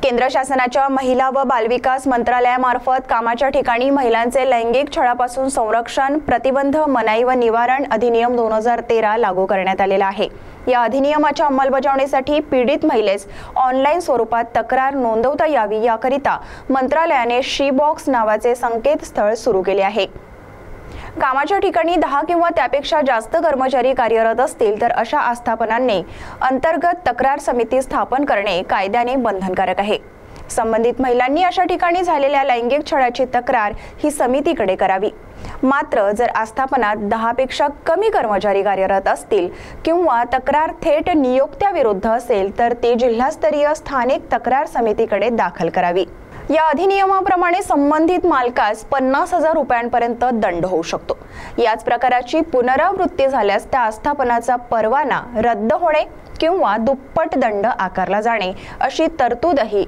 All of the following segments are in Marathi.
केंद्र शासनाच्या महिला व बालविकास मंत्रालयामार्फत कामाच्या ठिकाणी महिलांचे लैंगिक छळापासून संरक्षण, प्रतिबंध, मनाई व निवारण अधिनियम 2013 लागू करण्यात आलेला आहे। या अधिनियमाच्या अंमलबजावणीसाठी पीडित महिलेस ऑनलाईन स्वरूपात तक्रार नोंदवता यावी याकरिता मंत्रालयाने शी बॉक्स नावाचे संकेतस्थळ सुरू केले आहे। कामाच्या ठिकाणी 10 किंवा त्यापेक्षा जास्त कर्मचारी कार्यरत असतील तर अशा आस्थापनांनी अंतर्गत तक्रार समिती स्थापन करणे कायद्याने बंधनकारक आहे। संबंधित महिलांनी अशा ठिकाणी झालेल्या लैंगिक छळाची तक्रार ही समितीकडे करावी। मात्र जर आस्थापनात 10 पेक्षा कमी कर्मचारी कार्यरत असतील किंवा तक्रार थेट नियोक्त्याविरुद्ध असेल तर ते जिल्हास्तरीय स्थानिक तक्रार समितीकडे दाखल करावी। या अधिनियमाप्रमाणे संबंधित मालकास 50,000 रुपयांपर्यंत दंड होऊ शकतो। याच प्रकाराची पुनरावृत्ती झाल्यास त्या आस्थापनाचा परवाना रद्द होणे किंवा दुप्पट दंड आकारला जाणे अशी तरतूदही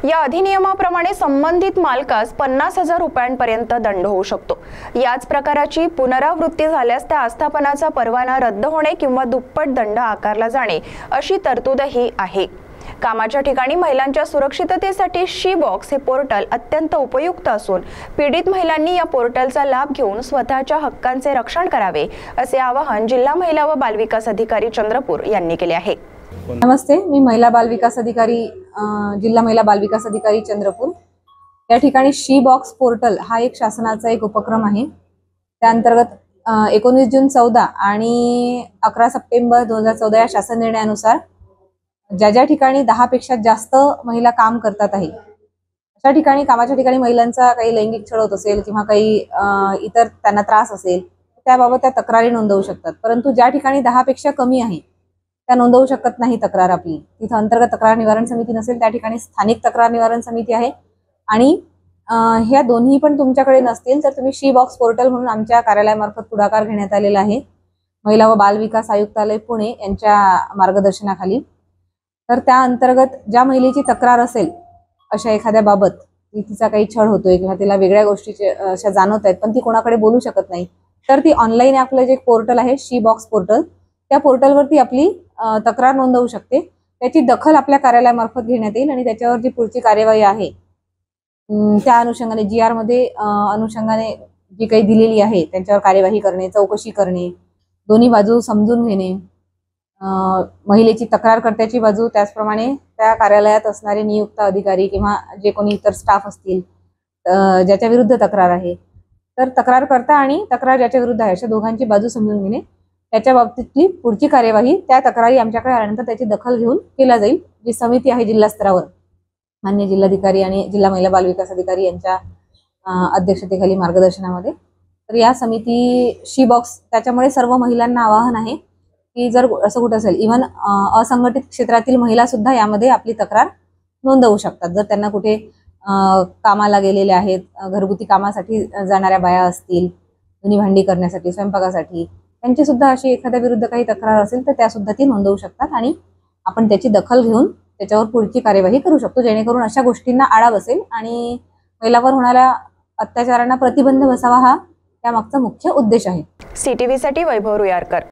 या अधिनियमाप्रमाणे संबंधित मालकास 50,000 रुपयांपर्यंत दंड होऊ शकतो। याच प्रकाराची पुनरावृत्ती झाल्यास त्या आस्थापनाचा परवाना रद्द होणे किंवा दुप्पट दंड आकारला जाणे अशी तरतूदही आहे। कामाच्या ठिकाणी महिलांच्या सुरक्षिततेसाठी शी बॉक्स हे पोर्टल अत्यंत उपयुक्त असून पीडित महिलांनी या पोर्टलचा लाभ घेऊन स्वतःच्या हक्कांचे रक्षण करावे असे आवाहन जिल्हा महिला व बालविकास अधिकारी चंद्रपूर यांनी केले आहे। नमस्ते, मी महिला बालविकास अधिकारी जिल्हा महिला बालविकास अधिकारी चंद्रपूर। या ठिकाणी शी बॉक्स पोर्टल हा एक शासनाचा एक उपक्रम आहे। त्या अंतर्गत 19 जून 14 आणि 11 सप्टेंबर 2014 या शासन निर्णयानुसार ज्या ठिकाणी 10 पेक्षा जास्त महिला काम करतात आहे अशा ठिकाणी कामाच्या ठिकाणी महिलांचा काही लैंगिक छळ होत असेल किंवा काही इतर त्यांना त्रास असेल त्याबाबत त्या तक्रारी नोंदवू शकतात। परंतु ज्या ठिकाणी 10 पेक्षा कमी आहे त्या नोंदवू शकत नाही तक्रार आपली। तिथे अंतर्गत तक्रार निवारण समिती नसेल त्या ठिकाणी स्थानिक तक्रार निवारण समिती आहे। आणि ह्या दोन्ही पण तुमच्याकडे नसतील तर तुम्ही शी बॉक्स पोर्टल म्हणून आमच्या कार्यालयामार्फत पुढाकार घेण्यात आलेला आहे महिला व बाल विकास आयुक्तालय पुणे यांच्या मार्गदर्शनाखाली। तर त्या अंतर्गत ज्या महिलेची तक्रार असेल अशा एखाद्या बाबत तिचा काही छळ होतोय किंवा तिला वेगळ्या गोष्टीचे अशा जाणवत आहेत पण ती कोणाकडे बोलू शकत नाही तर ती ऑनलाईन आपलं जे पोर्टल आहे शी बॉक्स पोर्टल त्या पोर्टलवरती आपली तक्रार नोंदवू शकते। त्याची दखल आपल्या कार्यालयामार्फत घेण्यात येईल आणि त्याच्यावर जी पुढची कार्यवाही आहे त्या अनुषंगाने GR मध्ये अनुषंगाने जी काही दिलेली आहे त्यांच्यावर कार्यवाही करणे, चौकशी करणे, दोन्ही बाजू समजून घेणे, महिलेची तक्रारकर्त्याची बाजू, त्याचप्रमाणे त्या कार्यालयात असणारे नियुक्त अधिकारी किंवा जे कोणी इतर स्टाफ असतील ज्याच्या विरुद्ध तक्रार आहे तर तक्रारकर्ता आणि तक्रार ज्याच्या विरुद्ध आहे अशा दोघांची बाजू समजून घेणे, त्याच्या बाबतीतली पुढची कार्यवाही त्या तक्रारी आमच्याकडे आल्यानंतर त्याची दखल घेऊन केला जाईल। जी समिती आहे जिल्हा स्तरावर माननीय जिल्हाधिकारी आणि जिल्हा महिला बाल विकास अधिकारी यांच्या अध्यक्षतेखाली मार्गदर्शनामध्ये, तर या समिती शी बॉक्स त्याच्यामुळे सर्व महिलांना आवाहन आहे की जर असं कुठं असेल इव्हन असंघटित क्षेत्रातील महिला सुद्धा यामध्ये आपली तक्रार नोंदवू शकतात। जर त्यांना कुठे कामाला गेलेले आहेत, घरगुती कामासाठी जाणाऱ्या बाया असतील, धुणी भांडी करण्यासाठी, स्वयंपाकासाठी, त्यांची सुद्धा अशी एखाद्या विरुद्ध काही तक्रार असेल तर त्या सुद्धा ती नोंदवू शकतात आणि आपण त्याची दखल घेऊन त्याच्यावर पुढची कार्यवाही करू शकतो जेणेकरून अशा गोष्टींना आळा बसेल आणि महिलांवर होणाऱ्या अत्याचारांना प्रतिबंध बसावा हा त्यामागचा मुख्य उद्देश आहे। CTV साठी वैभव रुयारकर।